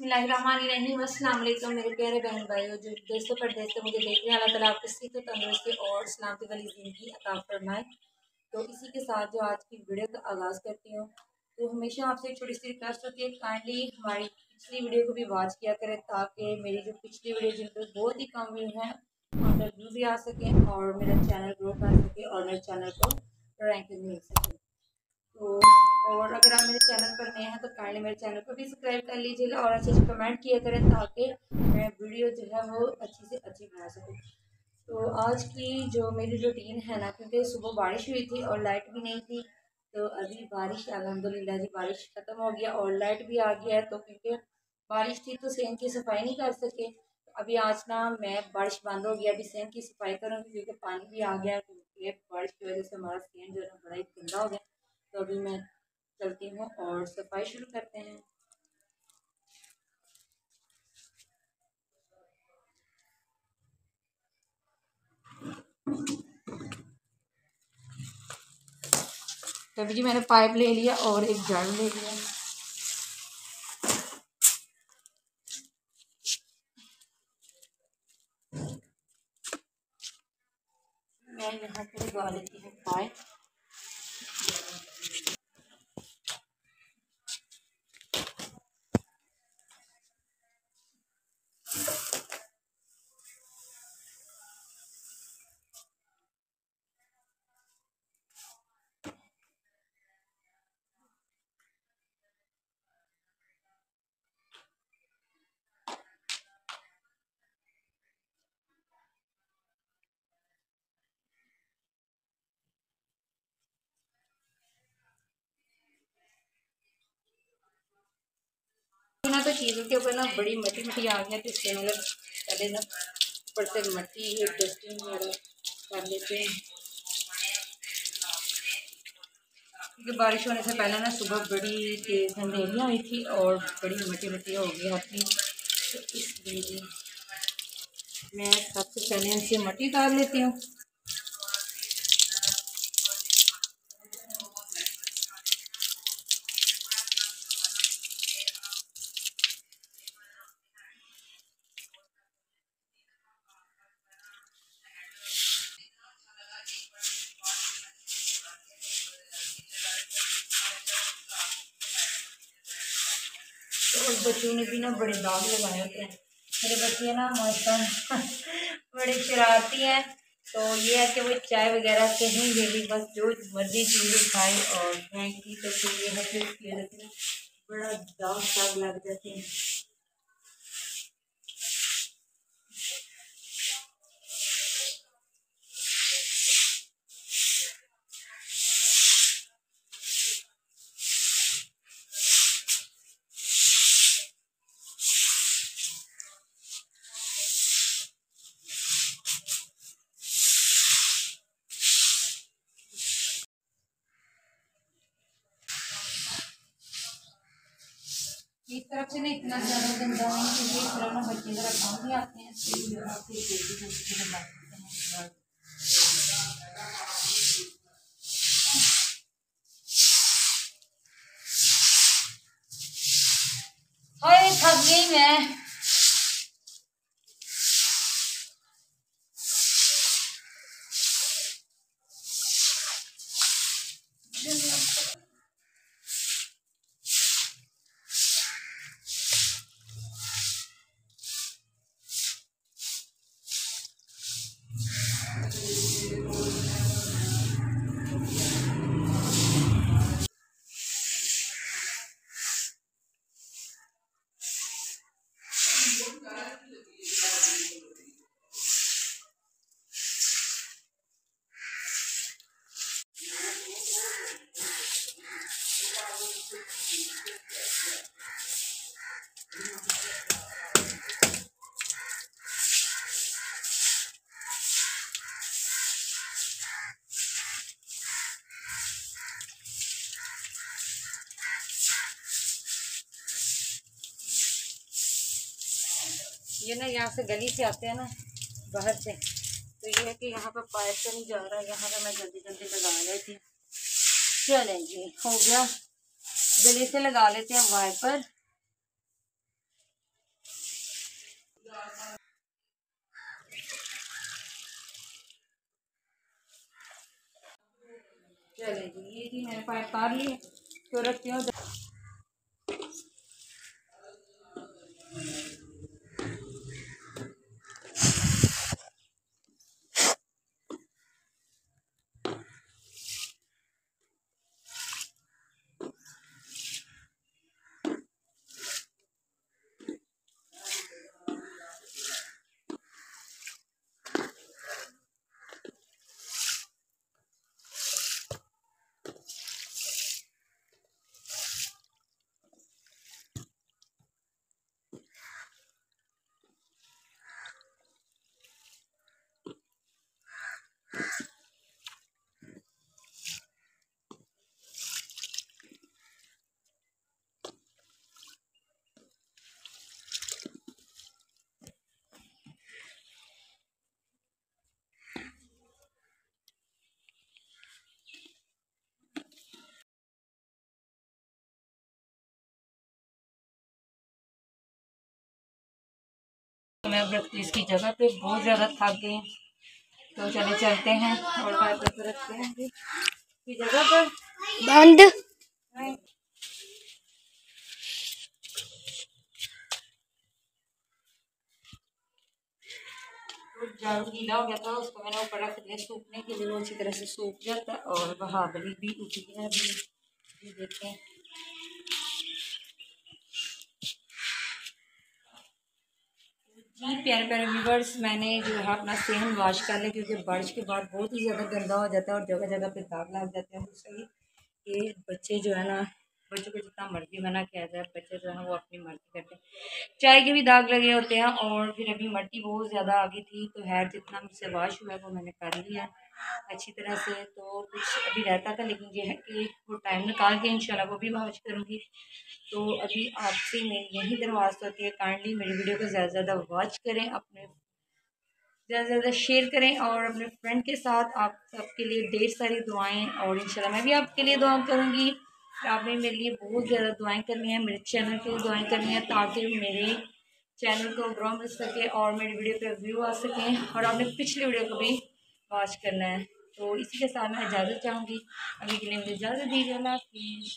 बिस्मिल्लाहिर्रहमानिर्रहीम। अस्सलाम वालेकुम मेरे प्यारे बहन भाइयों, जो देशों परदेश से मुझे देख रहे हैं, अल्लाह ताला आपको सेहत तंदुरुस्ती और सलामती वाली ज़िंदगी अता फरमाए। तो इसी के साथ जो आज की वीडियो का आगाज़ करती हूँ, तो हमेशा आपसे एक छोटी सी रिक्वेस्ट होती है, काइंडली हमारी पिछली वीडियो को भी वॉच किया करें, ताकि मेरी जो पिछली वीडियो जिन पर बहुत ही कम व्यू हैं उन पर व्यू भी आ सकें और मेरा चैनल ग्रो कर सके और मेरे चैनल को रैंकिंग मिल सके। तो और अगर आप मेरे चैनल पर नए हैं तो काइंडली मेरे चैनल को भी सब्सक्राइब कर लीजिएगा और अच्छे से कमेंट किया करें, ताकि मैं वीडियो जो है वो अच्छी से अच्छी बना सकूँ। तो आज की जो मेरी रूटीन है ना, क्योंकि सुबह बारिश हुई थी और लाइट भी नहीं थी, तो अभी बारिश अल्हम्दुलिल्लाह जी बारिश ख़त्म हो गया और लाइट भी आ गया है। तो क्योंकि बारिश थी तो सेन की सफाई नहीं कर सके, तो अभी आज ना मैं बारिश बंद हो गया, अभी सेन की सफाई करूँगी क्योंकि पानी भी आ गया, क्योंकि बारिश की वजह से हमारा सेन जो है बड़ा ही गंदा हो गया। तो अभी मैं चलती हूँ और सफाई शुरू करते हैं। तो अभी जी मैंने पाइप ले लिया और एक झाड़ू ले लिया। मैं यहाँ पे लगा लेती हूँ पाइप। ना तो चीज़ों के ऊपर ना बड़ी मट्टी मट्टी आ गया, तो इसलिए मतलब पहले ना ऊपर से मट्टी डस्टिंग वगैरह कर लेते हैं, क्योंकि बारिश होने से पहले ना सुबह बड़ी तेज़ अंधेरियाँ आई थी और बड़ी मट्टी मट्टी हो गई थी। तो इसलिए मैं सबसे पहले इनसे मट्टी डाल लेती हूँ। और बच्चों ने भी ना बड़े दाग लगाए होते हैं। मेरे बच्चे ना माशा बड़े शरारती हैं। तो ये है कि वो चाय वगैरह कहीं भी भी बस जो मर्जी चीज़ें खाए और फेंकी, तो फिर ये है कि उसकी वजह से बड़ा दाग साग लग जाते हैं। इस तरफ से ना इतना ज़्यादा गंदा नहीं, क्योंकि इस तरफ ना बच्चे ज़रा काम भी आते हैं, ओए थक गई मैं। ये ना यहाँ से गली से आते हैं ना बाहर से, तो ये है कि यहाँ पर पाइप तो नहीं जा रहा है, यहाँ पर मैं जल्दी जल्दी लगा लेती हूँ। चलें जी, हो गया, गली से लगा लेते हैं वाइपर। चले जी, ये जी मैंने पाइप तार लिए तो रखती हूँ। मैं अब रखती हूँ इसकी जगह पे, बहुत ज़्यादा थक गए हैं तो चले चलते हैं और वाइपर पर रखते हैं इसकी जगह पर बंद। झाड़ू गीला हो गया था, उसको मैंने ऊपर रख दिया सूखने के लिए, वो अच्छी तरह से सूख जाता है। और बहाबली भी उठी है अभी, देखते हैं। जी प्यारे प्यारे व्यूवर्स, मैंने जो है अपना सेहन वॉश कर लिया क्योंकि बारिश के बाद बहुत ही ज़्यादा गंदा हो जाता है और जगह जगह पे दाग लग जाते हैं। दूसरा ये बच्चे जो है ना, बच्चों को जितना मर्जी मना किया जाए, बच्चे जो है वो अपनी मर्जी करते हैं। चाय के भी दाग लगे होते हैं। और फिर अभी मट्टी बहुत ज़्यादा आ गई थी तो हैर जितना मुझसे वॉश हुआ है वो मैंने कर लिया अच्छी तरह से। तो कुछ अभी रहता था लेकिन ये है कि वो टाइम निकाल के इंशाल्लाह वो भी वॉश करूँगी। तो अभी आपसे मेरी यही दरख्वास्त होती है, काइंडली मेरी वीडियो को ज़्यादा से ज़्यादा वॉच करें, अपने ज़्यादा से ज़्यादा शेयर करें और अपने फ्रेंड के साथ। आप सबके लिए ढेर सारी दुआएं और इंशाल्लाह मैं भी आपके लिए दुआ करूँगी। आपने मेरे लिए बहुत ज़्यादा दुआएं करनी है, मेरे चैनल के लिए दुआएं करनी है ताकि मेरे चैनल को ग्रो मिल सके और मेरी वीडियो पे व्यू आ सकें। और आपने पिछली वीडियो को भी वॉच करना है। तो इसी के साथ मैं इजाज़त चाहूँगी, अभी के लिए मुझे इजाज़त दीजिए। अल्लाह हाफिज़।